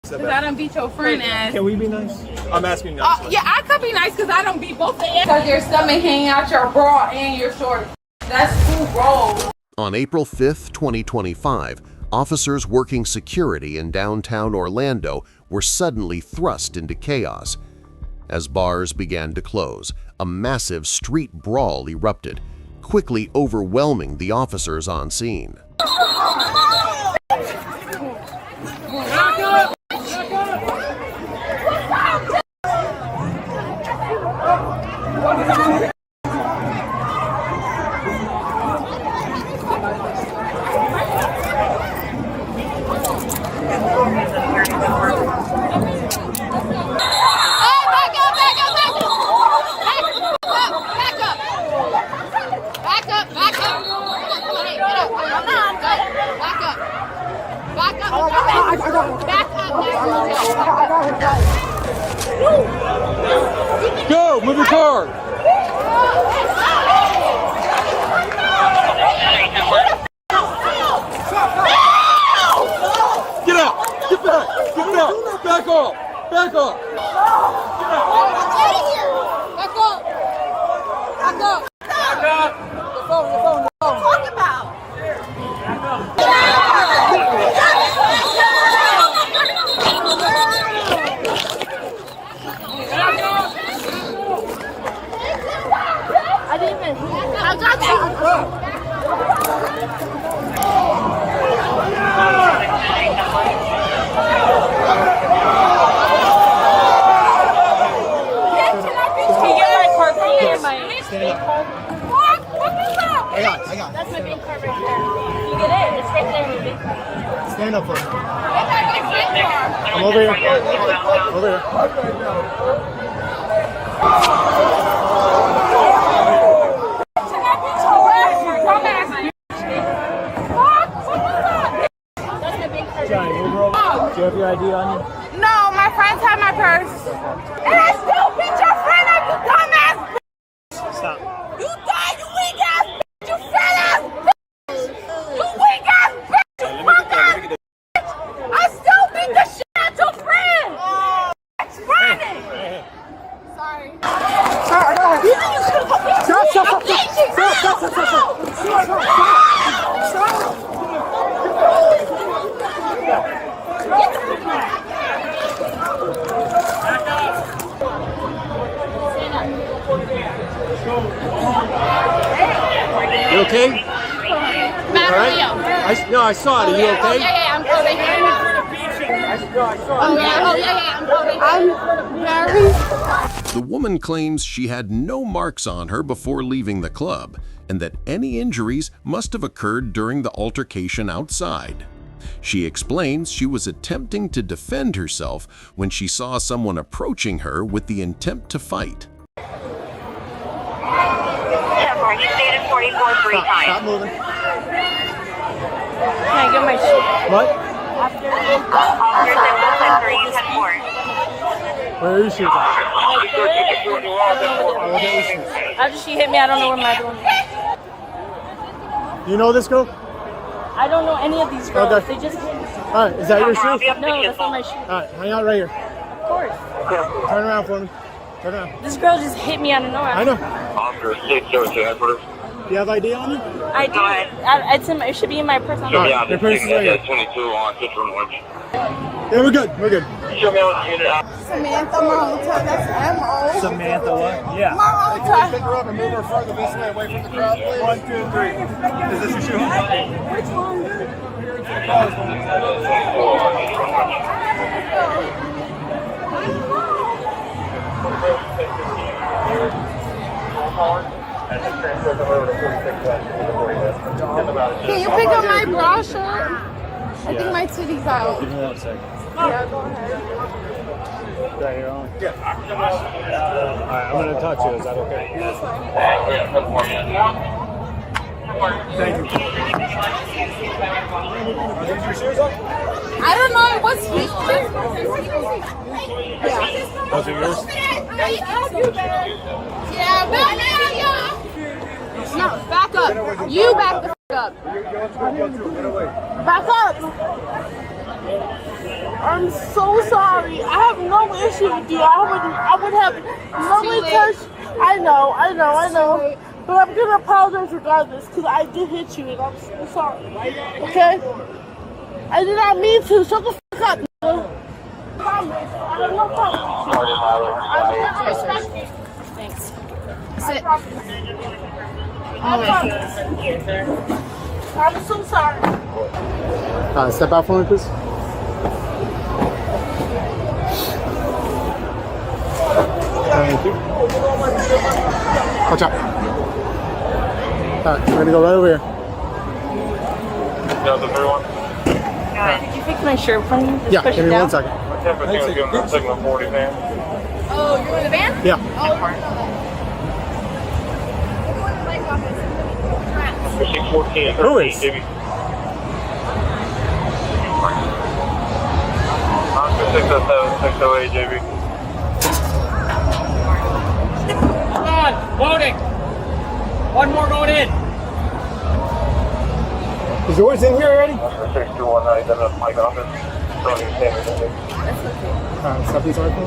Because I done beat your friend ass. Can we be nice? I'm asking nicely. Yeah, I could be nice because I don't beat both of them. Because your stomach hanging out your bra and your shorts. That's who rolls. On April 5th, 2025, officers working security in downtown Orlando were suddenly thrust into chaos. As bars began to close, a massive street brawl erupted, quickly overwhelming the officers on scene. Go! Move your car! Get out! Get back! Get back! Back off! Back off! Get out! Back up! Back up! Back up! The phone. Talk about! I got you! I got it. That's my big car right there. You get it? It's right there, baby. Stand up for me. I'm over here. Over here. Johnny, move over. Do you have your ID on you? No, my friends have my purse. And I still beat your friend up, you dumbass bitch! Stop. You thought you weak ass bitch, you fat ass bitch! You weak ass bitch, you punk ass bitch! I still beat the shit out your friend! It's running! Sorry. You think you should have You okay? Back All right. Leo. No, I saw it. Are you okay? Yeah, I'm good. I'm very... The woman claims she had no marks on her before leaving the club and that any injuries must have occurred during the altercation outside. She explains she was attempting to defend herself when she saw someone approaching her with the intent to fight. You stayed at 44 3 times. Stop moving. Can I get my shit? What? Officers at 1 you had 4. Where are your shoes at? After she hit me, I don't know where my other one is. You know this girl? I don't know any of these girls. Okay. They just hit me. All right, is that your shoes? No, that's not my shoe. All right, hang out right here. Of course. Turn around for me. Turn around. This girl just hit me out of nowhere. I know. Officer 602. You have ID on you? I do. It should be in my purse. Yeah, your purse is right here. 22 on Central Orange. Yeah, we're good. We're good. Show me on the unit. Samantha Mahota, that's M-O. Samantha, what? Yeah. Mahota. Pick her up and move her further this way, away from the crowd, please. 1, 2, 3. Is this your shoe? Which one? Can you pick up my bra shirt? I think my titty's out. Give me 1 second. Yeah, go ahead. Right here on? Yeah. Alright, I'm going to touch you. Is that okay? Thank you. Are these your shoes up? I don't know. What's his? Yeah. Those are yours? Yeah, back up. No, back up. You back the f up. Back up. I'm so sorry. I have no issue with you. I would have no intention. I know. But I'm gonna apologize regardless because I did hit you and I'm so sorry. Okay? I did not mean to. Shut the fuck up, nigga. Promise. I have no problem. I respect you. Thanks. I promise. I'm so sorry. Step out for me, please. Thank you. Watch out. Alright, we're gonna go right over here. Yeah, the third one. Did you fix my shirt for me? Just Yeah, push give it me down. 1 second. 10% is giving them signal 40, man. Oh, you're in the van? Yeah. For 614 and Who 13, is? JB. For 607, 608, JB. Come on, loading. One more going in. Is yours in here already? For 6219, that's my office. Don't even say anything. Step inside for me.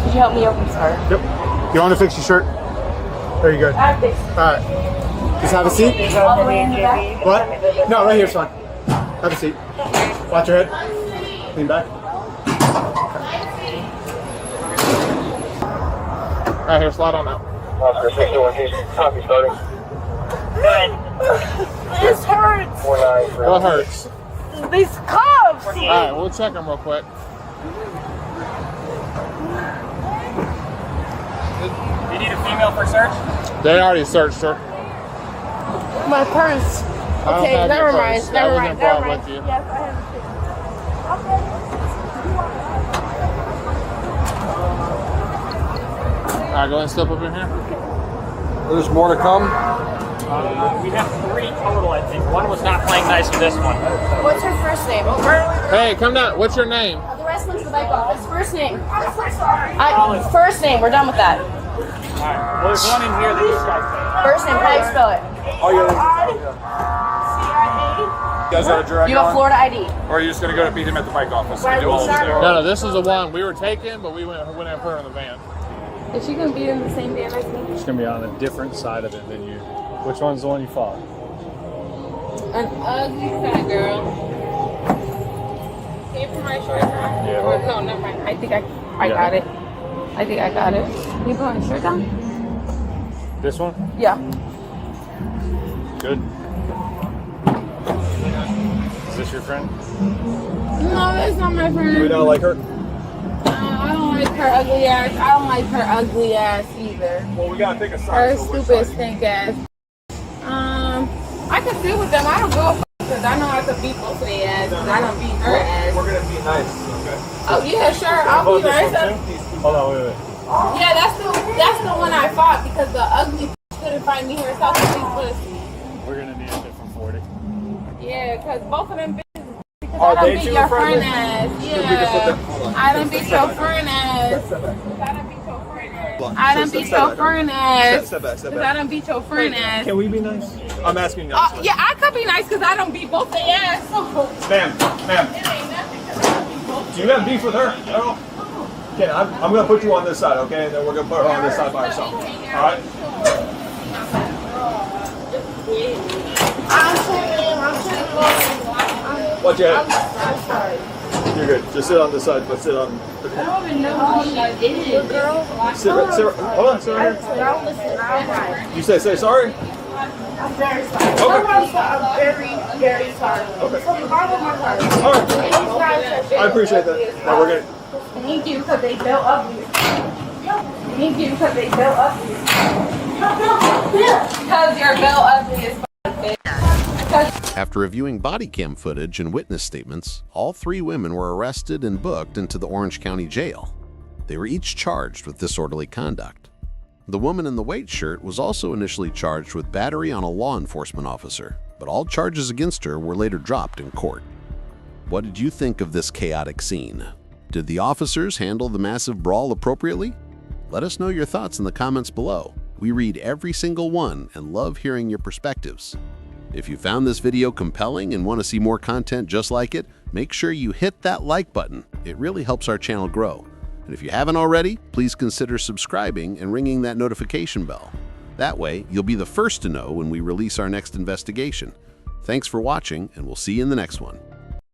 Could you help me open? Sorry. Yep. You want to fix your shirt? There you go. Alright. Just have a seat. All the way in the back? What? No, right here's fine. Have a seat. Watch your head. Lean back. Alright, here, slide on out. Oscar 6119, copy starting. This hurts. 49. What hurts? These cuffs. Alright, we'll check them real quick. You need a female for search? They already searched her. My purse. I don't Okay, have never your mind. purse. That Never wasn't mind. brought Never mind. with you. Yes, I have Alright, go ahead and step up in here. There's more to come. We have 3 total, I think. One was not playing nice with this one. What's her first name? Hey, come down. What's your name? The rest went to the bike office. First name. First name. We're done with that. Alright, well, there's one in here that this guy's First name. How do you spell it? Oh, you CIA. guys got a drag You have on? Florida ID. Or are you just going to go to beat him at the bike office? And do all this? No, this is the one we were taking, but we went and put her in the van. Is she gonna be in the same van as me? It's gonna be on a different side of it than you. Which one's the one you fought? An ugly fat girl. Can you put my shirt on? Yeah. Or, no, never mind. I think I got it. I think I got it. Can you put my shirt on? This one? Yeah. Good. Is this your friend? No, that's not my friend. You don't like her? I don't like her ugly ass. I don't like her ugly ass either. Well, we got to pick a Her side. so which stupid side? stink ass. I can sit with them. I don't go because I know I could beat both of their ass. Because I don't beat her ass. We're going to be nice, okay? Oh yeah, sure. I'll be nice. Hold on, wait. Yeah, that's the one I fought because the ugly couldn't find me herself to beat pussy. We're gonna need a different 40. Yeah, because both of them bitches. Because Are I done they beat two your friendly? friend ass. We can put that- hold Yeah. on. I done beat your friend ass. I done beat your friend ass. Step back, step Because I done beat your friend ass. Can we be nice? I'm asking you nicely. Yeah, I could be nice because I don't beat both their ass. So Ma'am, it ain't nothing 'cause I don't beat both. do you have beef with her at all? Okay, I'm going to put you on this side, okay? And then we're going to put her on this side by herself. All right? Watch your head. I'm sorry. You're good. Just sit on this side, but sit on the corner. I don't even know who she is. Girl, Sit right, hold on, sit right here. don't listen. I'm right. You say sorry? I'm very sorry. I'm very, very sorry. From the bottom of my heart. All right. I appreciate that. Now we're going to... Thank you because they built ugly. Thank you because they built ugly. Because your belt ugly as fuck, bitch. After reviewing body cam footage and witness statements, all 3 women were arrested and booked into the Orange County Jail. They were each charged with disorderly conduct. The woman in the white shirt was also initially charged with battery on a law enforcement officer, but all charges against her were later dropped in court. What did you think of this chaotic scene? Did the officers handle the massive brawl appropriately? Let us know your thoughts in the comments below. We read every single one and love hearing your perspectives. If you found this video compelling and want to see more content just like it, make sure you hit that like button. It really helps our channel grow. And if you haven't already, please consider subscribing and ringing that notification bell. That way, you'll be the first to know when we release our next investigation. Thanks for watching, and we'll see you in the next one.